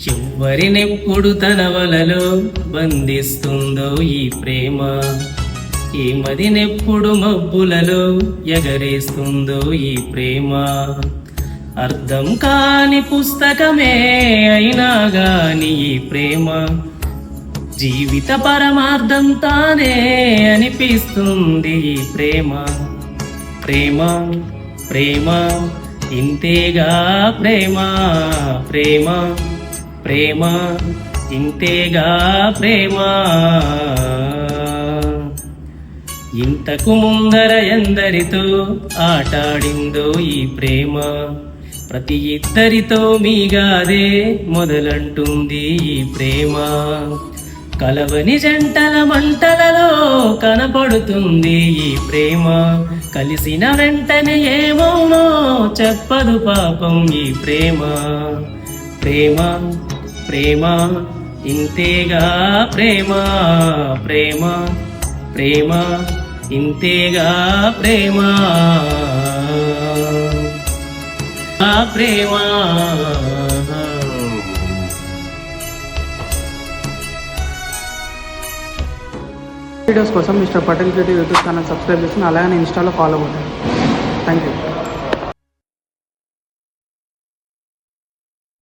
ఎవ్వరినెప్పుడు తన వలలో బంధిస్తుందో ఈ ప్రేమ, ఈ మదినెప్పుడు మబ్బులలో ఎగరేస్తుందో ఈ ప్రేమ. అర్థం కాని పుస్తకమే అయినా గాని ఈ ప్రేమ, జీవిత పరమార్థం తానే అనిపిస్తుంది ఈ ప్రేమ. ప్రేమ ప్రేమ ఇంతేగా ప్రేమ, ప్రేమ ప్రేమ ఇంతేగా ప్రేమ. ఇంతకు ముందర ఎందరితో ఆటాడిందో ఈ ప్రేమ, ప్రతి ఇద్దరితో మీగాదే మొదలంటుంది ఈ ప్రేమ. కలవని జంటల మంటలలో కనపడుతుంది ఈ ప్రేమ, కలిసిన వెంటనే ఏమోనో చెప్పదు పాపం ఈ ప్రేమ. ప్రేమ ప్రేమ ఇంతేగా ప్రేమ, ప్రేమ ప్రేమ ఇంతేగా ప్రేమ, ప్రేమ. వీడియోస్ కోసం mister Patel creative YouTube channel subscribe చేసుకుని అలాగే ఇన్స్టాలో ఫాలో అవుతాను. Thank you.